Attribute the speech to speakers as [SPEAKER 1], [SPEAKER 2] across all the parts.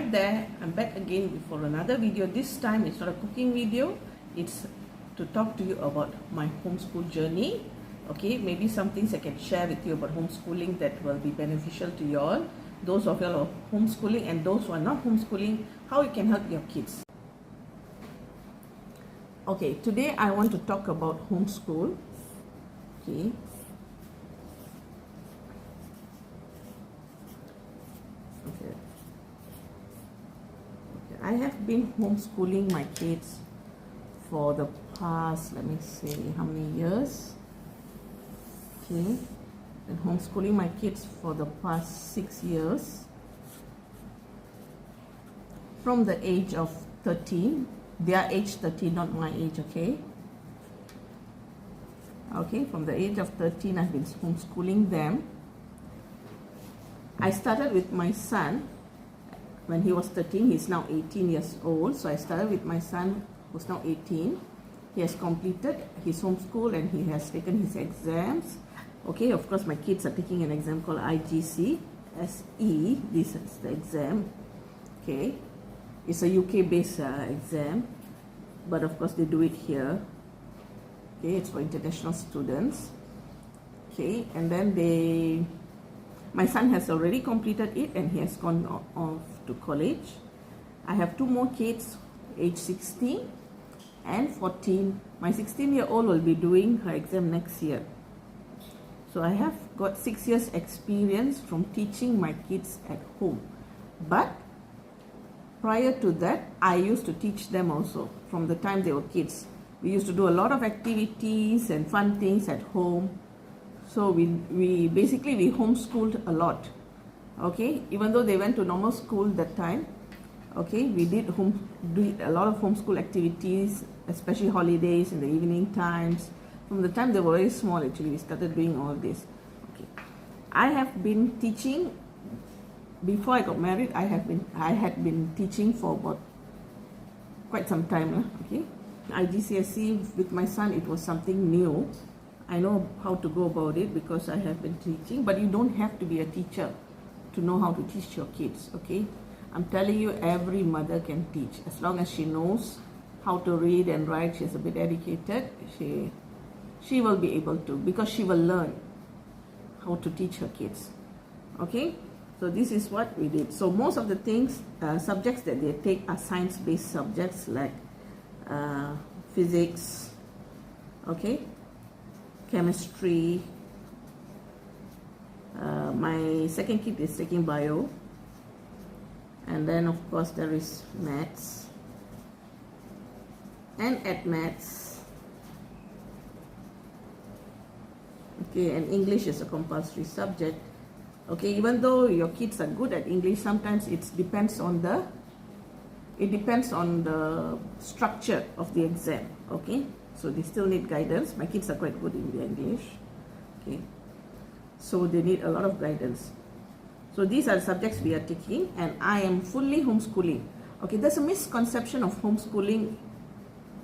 [SPEAKER 1] Alright there, I'm back again for another video. This time it's not a cooking video, it's to talk to you about my homeschool journey. Okay, maybe some things I can share with you about homeschooling that will be beneficial to you all. Those of you all who are homeschooling and those who are not homeschooling, how you can help your kids. Okay, today I want to talk about homeschool. Okay. I have been homeschooling my kids for the past, let me see, how many years? Okay, been homeschooling my kids for the past 6 years. From the age of 13, their age 13, not my age, okay? Okay, from the age of 13, I've been homeschooling them. I started with my son. When he was 13, he's now 18 years old. So I started with my son, who's now 18. He has completed his homeschool and he has taken his exams. Okay, of course, my kids are taking an exam called IGC SE. This is the exam. Okay, it's a UK-based exam, but of course they do it here. Okay, it's for international students. Okay, and then my son has already completed it and he has gone off to college. I have two more kids, age 16 and 14. My 16-year-old will be doing her exam next year. So I have got 6 years experience from teaching my kids at home. But prior to that, I used to teach them also from the time they were kids. We used to do a lot of activities and fun things at home. So we basically homeschooled a lot. Okay, even though they went to normal school that time, okay, we did do a lot of homeschool activities, especially holidays in the evening times. From the time they were very small, actually, we started doing all this. Okay, I have been teaching before I got married. I had been teaching for about quite some time. Okay, IGCSE with my son, it was something new. I know how to go about it because I have been teaching, but you don't have to be a teacher to know how to teach your kids, okay? I'm telling you, every mother can teach as long as she knows how to read and write. She's a bit educated, she will be able to, because she will learn how to teach her kids, okay? So this is what we did. So most of the things, subjects that they take are science-based subjects like physics, okay? Chemistry. My second kid is taking bio, and then of course there is maths and maths. Okay, and English is a compulsory subject. Okay, even though your kids are good at English, sometimes it depends on the structure of the exam. Okay, so they still need guidance. My kids are quite good in their English. Okay, so they need a lot of guidance. So these are the subjects we are taking, and I am fully homeschooling. Okay, there's a misconception of homeschooling.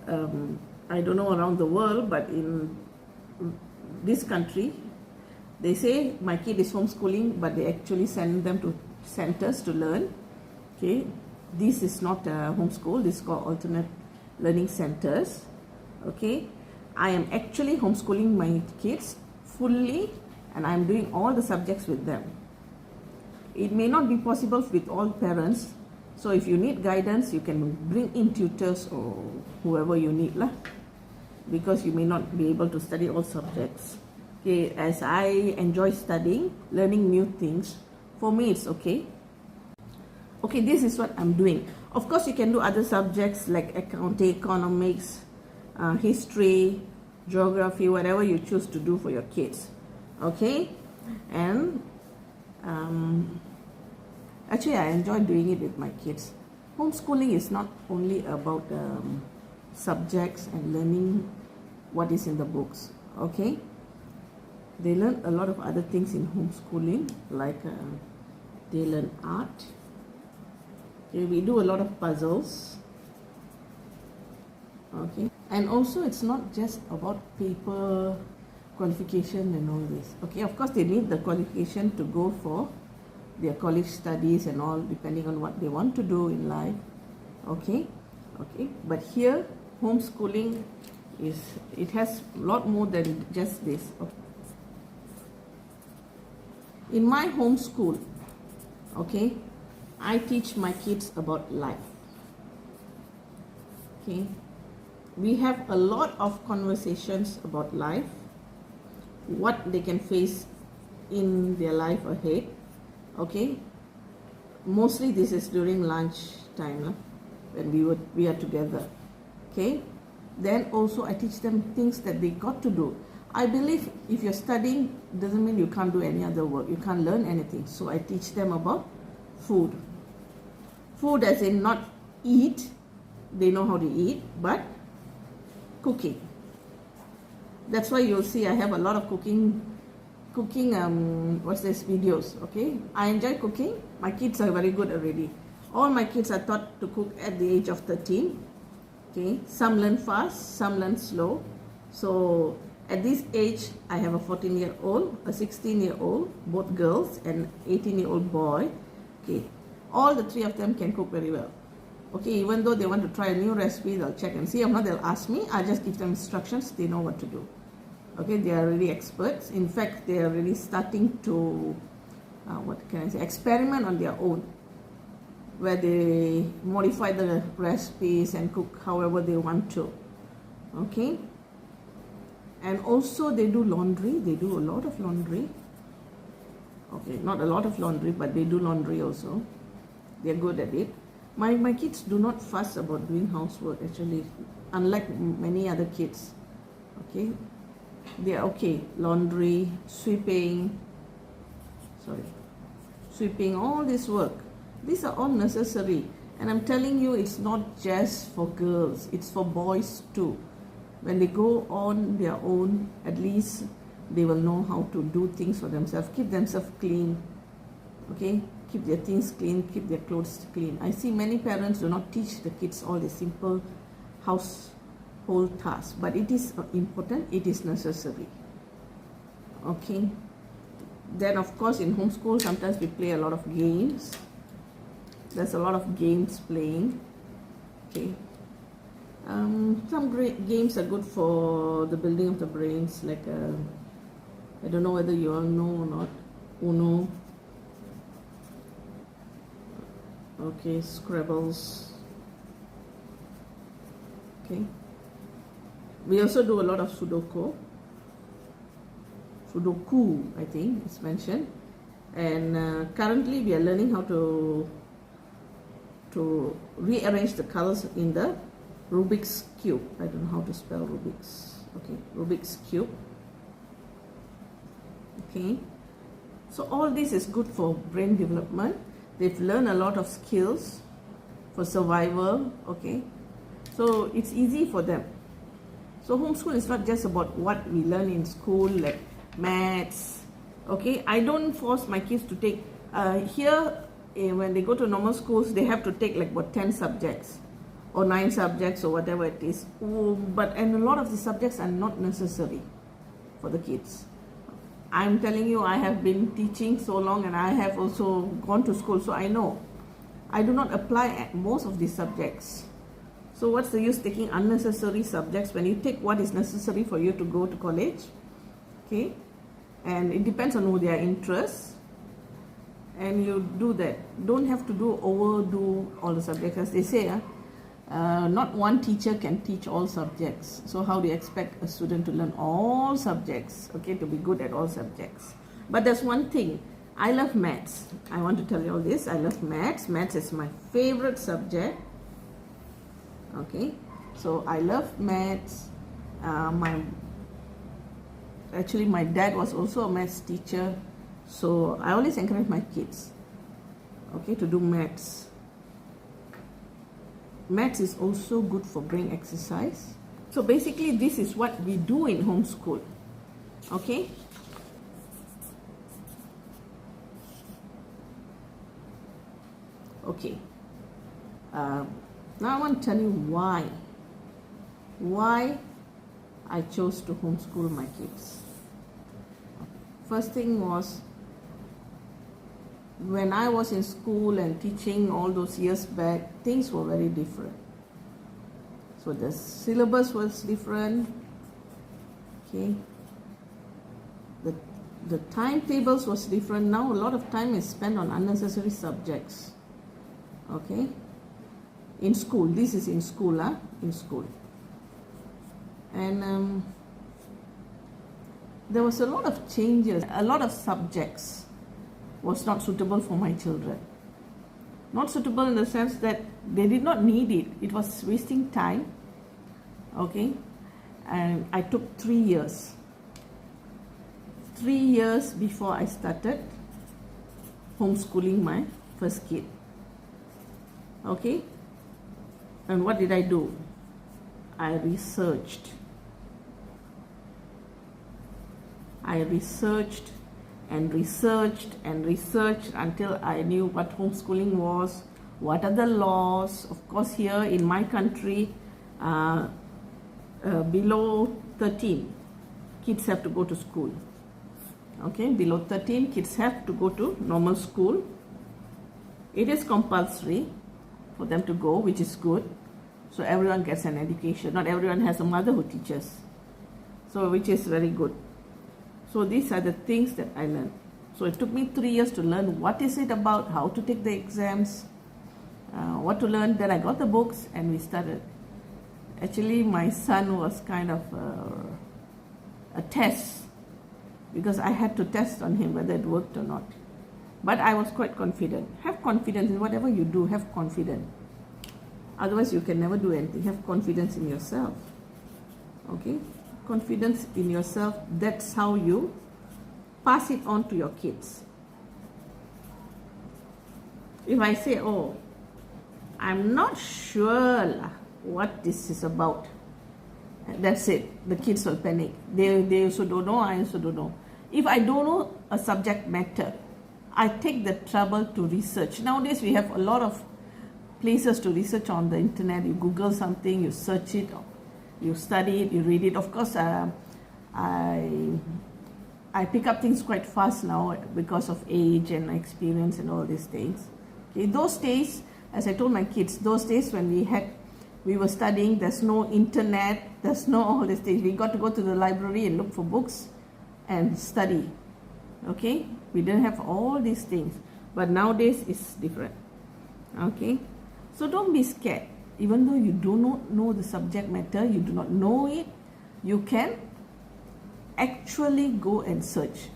[SPEAKER 1] I don't know around the world, but in this country, they say my kid is homeschooling, but they actually send them to centers to learn. Okay, this is not a homeschool. This is called alternate learning centers. Okay, I am actually homeschooling my kids fully, and I am doing all the subjects with them. It may not be possible with all parents, so if you need guidance, you can bring in tutors or whoever you need lah, because you may not be able to study all subjects. Okay, as I enjoy studying, learning new things, for me it's okay. Okay, this is what I'm doing. Of course, you can do other subjects like accounting, economics, history, geography, whatever you choose to do for your kids. Okay, and actually I enjoy doing it with my kids. Homeschooling is not only about subjects and learning what is in the books. Okay, they learn a lot of other things in homeschooling, like they learn art. Okay, we do a lot of puzzles. Okay, and also it's not just about paper qualification and all this. Okay, of course they need the qualification to go for their college studies and all, depending on what they want to do in life. Okay, but here homeschooling it has a lot more than just this. Okay. In my homeschool, okay, I teach my kids about life. Okay, we have a lot of conversations about life, what they can face in their life ahead. Okay, mostly this is during lunch time when we are together. Okay, then also I teach them things that they got to do. I believe if you're studying doesn't mean you can't do any other work, you can't learn anything. So I teach them about food as in not eat, they know how to eat, but cooking. That's why you'll see I have a lot of cooking videos. Okay, I enjoy cooking. My kids are very good already. All my kids are taught to cook at the age of 13. Okay, some learn fast, some learn slow. So at this age, I have a 14-year-old, a 16-year-old, both girls, and 18-year-old boy. Okay, all the three of them can cook very well. Okay, even though they want to try a new recipe, they'll check and see. If not, they'll ask me. I just give them instructions. They know what to do. Okay, they are really experts. In fact, they are really starting to, experiment on their own, where they modify the recipes and cook however they want to. Okay, and also they do laundry. They do a lot of laundry. Okay, not a lot of laundry, but they do laundry also. They're good at it. My kids do not fuss about doing housework, actually, unlike many other kids. Okay, they are okay. Laundry, sweeping, all this work. These are all necessary. And I'm telling you, it's not just for girls, it's for boys too. When they go on their own, at least they will know how to do things for themselves, keep themselves clean. Okay, keep their things clean, keep their clothes clean. I see many parents do not teach the kids all the simple household tasks, but it is important, it is necessary. Okay, then of course in homeschool sometimes we play a lot of games. There's a lot of games playing. Okay, some great games are good for the building of the brains, like I don't know whether you all know or not, Uno. Okay, Scrabbles. Okay, we also do a lot of Sudoku, I think it's mentioned, and currently we are learning how to rearrange the colors in the Rubik's Cube. I don't know how to spell Rubik's. Okay, Rubik's Cube. Okay, so all this is good for brain development. They've learned a lot of skills for survival. Okay, so it's easy for them. So homeschool is not just about what we learn in school, like maths. Okay, I don't force my kids to take when they go to normal schools, they have to take like 10 subjects or 9 subjects or whatever it is. And a lot of the subjects are not necessary for the kids. I'm telling you, I have been teaching so long and I have also gone to school, so I know. I do not apply most of these subjects. So what's the use taking unnecessary subjects when you take what is necessary for you to go to college? Okay, and it depends on their interests, and you do that. Don't have to overdo all the subjects. As they say, not one teacher can teach all subjects. So how do you expect a student to learn all subjects, okay, to be good at all subjects? But there's one thing, I love maths. I want to tell you all this. I love maths. Maths is my favorite subject. Okay, so I love maths. Actually my dad was also a maths teacher, so I always encourage my kids, okay, to do maths. Maths is also good for brain exercise. So basically this is what we do in homeschool. Okay, okay, now I want to tell you why I chose to homeschool my kids. First thing was, when I was in school and teaching all those years back, things were very different. So the syllabus was different. Okay. The timetables was different. Now a lot of time is spent on unnecessary subjects. Okay. In school. This is in school, in school. And there was a lot of changes. A lot of subjects was not suitable for my children. Not suitable in the sense that they did not need it. It was wasting time. Okay. And I took 3 years. 3 years before I started homeschooling my first kid. Okay. And what did I do? I researched. I researched and researched and researched until I knew what homeschooling was, what are the laws. Of course, here in my country, below 13, kids have to go to school. Okay, below 13, kids have to go to normal school. It is compulsory for them to go, which is good. So everyone gets an education. Not everyone has a mother who teaches. So which is very good. So these are the things that I learned. So it took me 3 years to learn what is it about, how to take the exams, what to learn. Then I got the books and we started. Actually, my son was kind of a test, because I had to test on him whether it worked or not. But I was quite confident. Have confidence in whatever you do, have confidence. Otherwise, you can never do anything. Have confidence in yourself. Okay? Confidence in yourself, that's how you pass it on to your kids. If I say, oh, I'm not sure what this is about, that's it. The kids will panic. They also don't know, I also don't know. If I don't know a subject matter, I take the trouble to research. Nowadays, we have a lot of places to research on the internet. You Google something, you search it, you study it, you read it. Of course, I pick up things quite fast now because of age and experience and all these things. Okay, those days, as I told my kids, those days when we were studying, there's no internet, there's no all these things. We got to go to the library and look for books and study. Okay, we didn't have all these things, but nowadays it's different. Okay, so don't be scared. Even though you do not know the subject matter, you do not know it, you can actually go and search.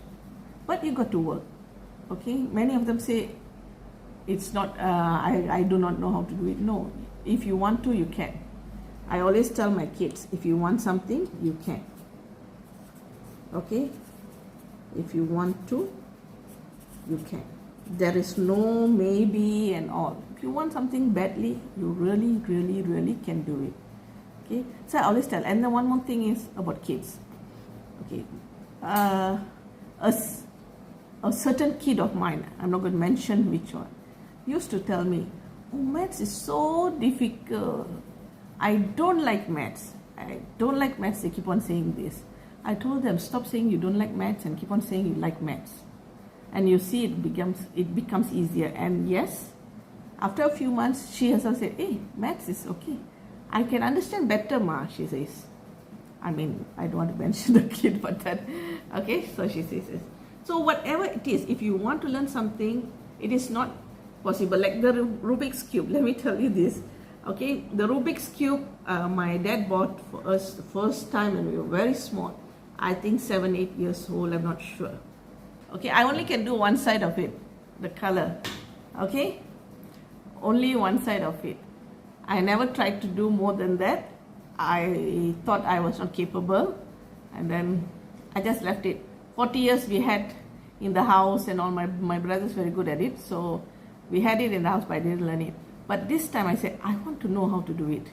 [SPEAKER 1] But you got to work. Okay, many of them say, it's not, I do not know how to do it. No, if you want to, you can. I always tell my kids, if you want something, you can. Okay, if you want to, you can. There is no maybe and all. If you want something badly, you really, really, really can do it. Okay, so I always tell. And then one more thing is about kids. Okay, a certain kid of mine, I'm not going to mention which one, used to tell me, oh, maths is so difficult. I don't like maths. I don't like maths. They keep on saying this. I told them, stop saying you don't like maths and keep on saying you like maths. And you see it becomes easier. And yes, after a few months, she herself said, hey, maths is okay. I can understand better, ma, she says. I mean, I don't want to mention the kid, but that, okay, so she says this. So whatever it is, if you want to learn something, it is not possible. Like the Rubik's Cube, let me tell you this. Okay, the Rubik's Cube, my dad bought for us the first time when we were very small. I think 7, 8 years old, I'm not sure. Okay, I only can do one side of it, the color. Okay, only one side of it. I never tried to do more than that. I thought I was not capable, and then I just left it. 40 years we had in the house, and all my brothers very good at it, so we had it in the house, but I didn't learn it. But this time I said, I want to know how to do it,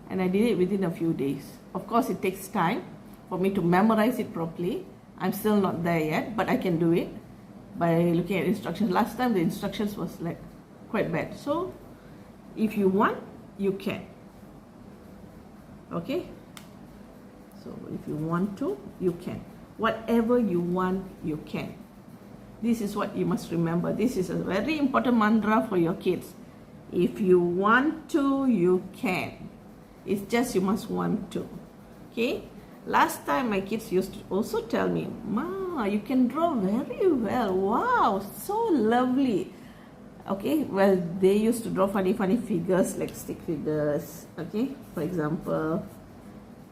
[SPEAKER 1] and I did it within a few days. Of course, it takes time for me to memorize it properly. I'm still not there yet, but I can do it by looking at instructions. Last time the instructions was like quite bad. So if you want, you can. Okay, so if you want to, you can. Whatever you want, you can. This is what you must remember. This is a very important mantra for your kids. If you want to, you can. It's just you must want to. Okay? Last time my kids used to also tell me, Ma, you can draw very well. Wow, so lovely. Okay, well, they used to draw funny figures like stick figures. Okay, for example,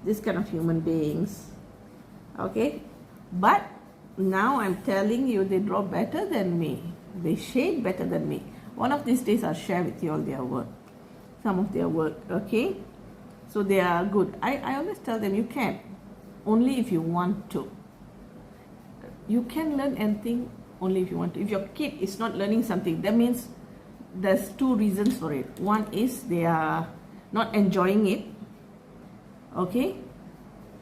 [SPEAKER 1] this kind of human beings. Okay, but now I'm telling you, they draw better than me. They shade better than me. One of these days I'll share with you all their work, some of their work. Okay, so they are good. I always tell them, you can, only if you want to. You can learn anything only if you want to. If your kid is not learning something, that means there's two reasons for it. One is they are not enjoying it. Okay,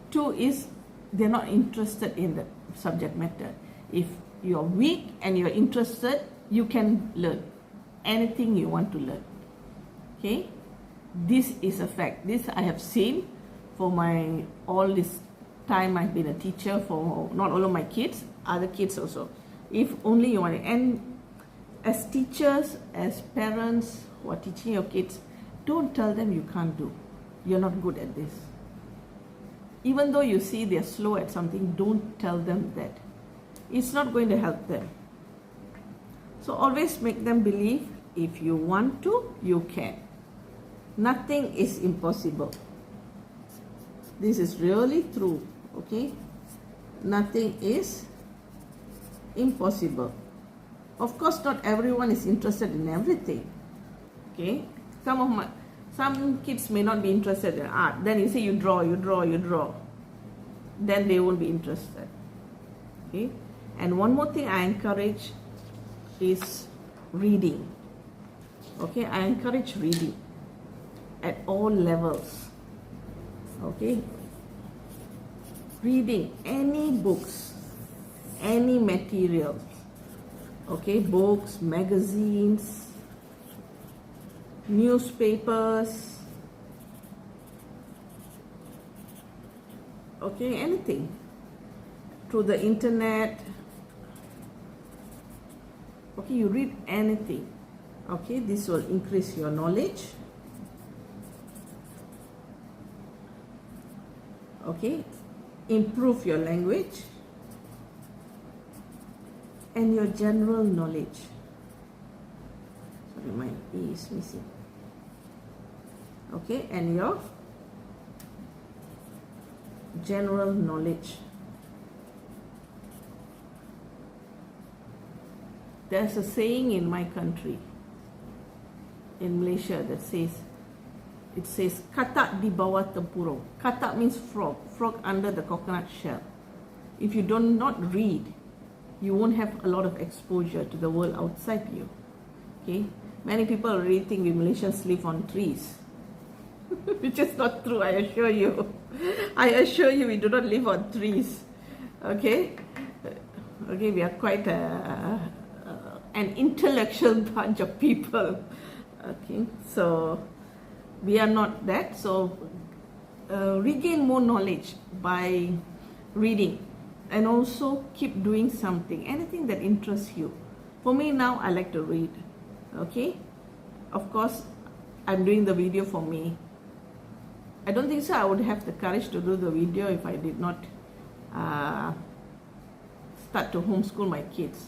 [SPEAKER 1] two is they're not interested in the subject matter. If you're weak and you're interested, you can learn anything you want to learn. Okay, this is a fact. This I have seen for my all this time I've been a teacher for not all of my kids, other kids also. If only you want it. And as teachers, as parents who are teaching your kids, don't tell them you can't do. You're not good at this. Even though you see they're slow at something, don't tell them that. It's not going to help them. So always make them believe if you want to, you can. Nothing is impossible. This is really true. Okay? Nothing is impossible. Of course, not everyone is interested in everything. Okay? Some kids may not be interested in art. Then you say you draw. Then they won't be interested. Okay? And one more thing I encourage is reading. Okay? I encourage reading at all levels. Okay? Reading any books, any materials. Okay? Books, magazines, newspapers, okay, anything, through the internet. Okay, you read anything. Okay, this will increase your knowledge. Okay, improve your language and your general knowledge. Sorry, my E is missing. Okay, and your general knowledge. There's a saying in my country, in Malaysia, that says, it says, katak di bawah tempurung. Katak means frog, frog under the coconut shell. If you do not read, you won't have a lot of exposure to the world outside you. Okay, many people already think we Malaysians live on trees, which is not true, I assure you. I assure you we do not live on trees. Okay, okay, we are quite an intellectual bunch of people. Okay, so we are not that. So regain more knowledge by reading, and also keep doing something, anything that interests you. For me now, I like to read. Okay, of course, I'm doing the video for me. I don't think so I would have the courage to do the video if I did not start to homeschool my kids.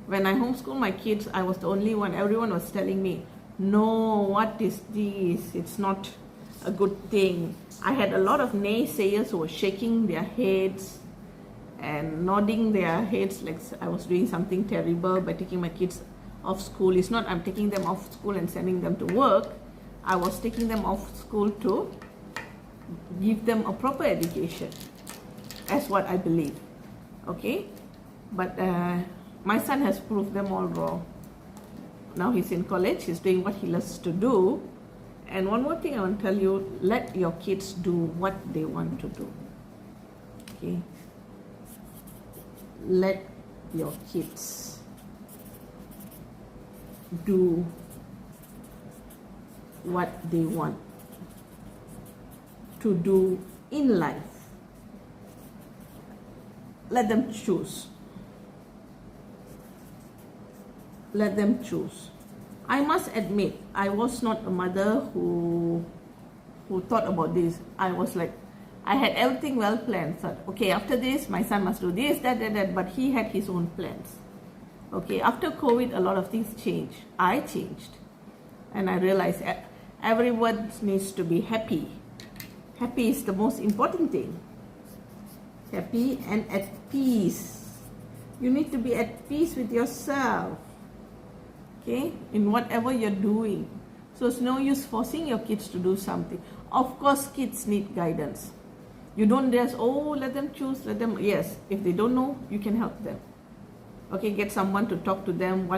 [SPEAKER 1] When I homeschool my kids, I was the only one. Everyone was telling me, no, what is this? It's not a good thing. I had a lot of naysayers who were shaking their heads and nodding their heads like I was doing something terrible by taking my kids off school. It's not I'm taking them off school and sending them to work. I was taking them off school to give them a proper education. That's what I believe. Okay? But my son has proved them all wrong. Now he's in college, he's doing what he loves to do. And one more thing I want to tell you, let your kids do what they want to do. Okay? Let your kids do what they want to do in life. Let them choose. let them choose. I must admit, I was not a mother who thought about this. I was like, I had everything well planned. So, okay, after this, my son must do this, that, but he had his own plans. Okay, after COVID, a lot of things changed. I changed. And I realized everyone needs to be happy. Happy is the most important thing. Happy and at peace. You need to be at peace with yourself. Okay, in whatever you're doing. So it's no use forcing your kids to do something. Of course, kids need guidance. You don't just, oh, let them choose, let them, yes, if they don't know, you can help them. Okay, get someone to talk to them,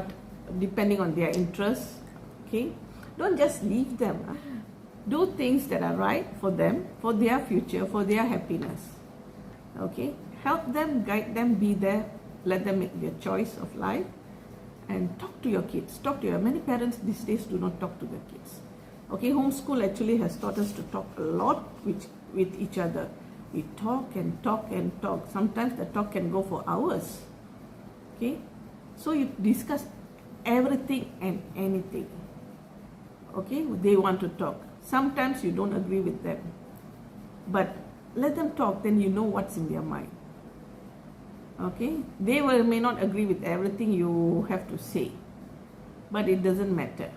[SPEAKER 1] depending on their interests. Okay, don't just leave them. Do things that are right for them, for their future, for their happiness. Okay, help them, guide them, be there, let them make their choice of life. And talk to your kids, many parents these days do not talk to their kids. Okay, homeschool actually has taught us to talk a lot with each other. We talk and talk and talk. Sometimes the talk can go for hours. Okay, so you discuss everything and anything. Okay, they want to talk. Sometimes you don't agree with them, but let them talk, then you know what's in their mind. Okay, they may not agree with everything you have to say, but it doesn't matter.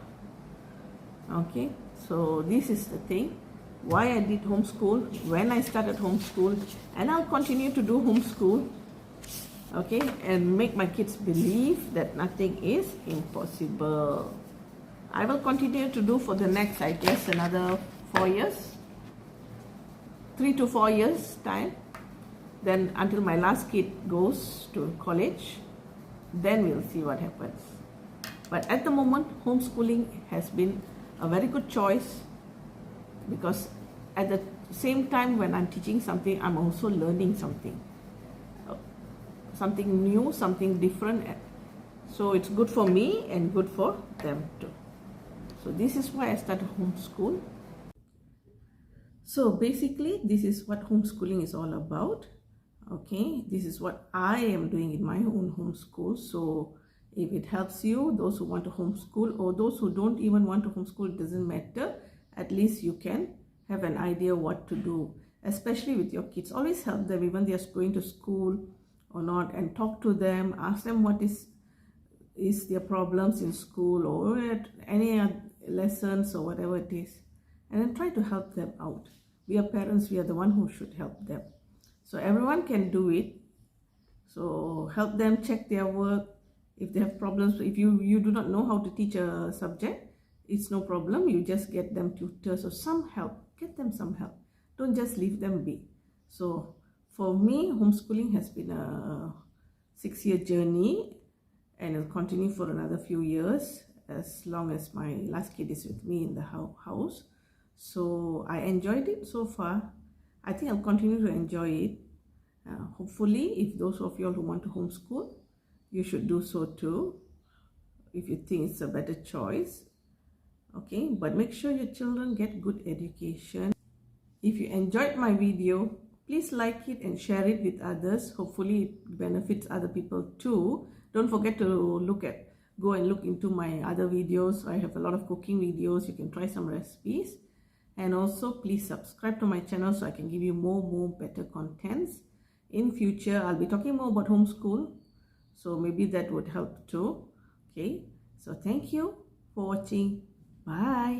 [SPEAKER 1] Okay, so this is the thing, why I did homeschool, when I started homeschool, and I'll continue to do homeschool. Okay, and make my kids believe that nothing is impossible. I will continue to do for the next, I guess, another 4 years, 3 to 4 years time. Then until my last kid goes to college, then we'll see what happens. But at the moment, homeschooling has been a very good choice, because at the same time when I'm teaching something, I'm also learning something new, something different. So it's good for me and good for them too. So this is why I started homeschool. So basically, this is what homeschooling is all about. Okay, this is what I am doing in my own homeschool. So if it helps you, those who want to homeschool or those who don't even want to homeschool, it doesn't matter. At least you can have an idea what to do, especially with your kids. Always help them, even they're going to school or not, and talk to them, ask them what is their problems in school or at any lessons or whatever it is, and then try to help them out. We are parents, we are the one who should help them. So everyone can do it. So help them, check their work. If they have problems, if you do not know how to teach a subject, it's no problem. You just get them tutors or some help. Get them some help. Don't just leave them be. So for me, homeschooling has been a 6-year journey, and it'll continue for another few years, as long as my last kid is with me in the house. So I enjoyed it so far. I think I'll continue to enjoy it. Hopefully, if those of you all who want to homeschool, you should do so too, if you think it's a better choice. Okay, but make sure your children get good education. If you enjoyed my video, please like it and share it with others. Hopefully it benefits other people too. Don't forget to go and look into my other videos. I have a lot of cooking videos. You can try some recipes. And also please subscribe to my channel so I can give you more better contents. In future, I'll be talking more about homeschool. So maybe that would help too. Okay, so thank you for watching. Bye.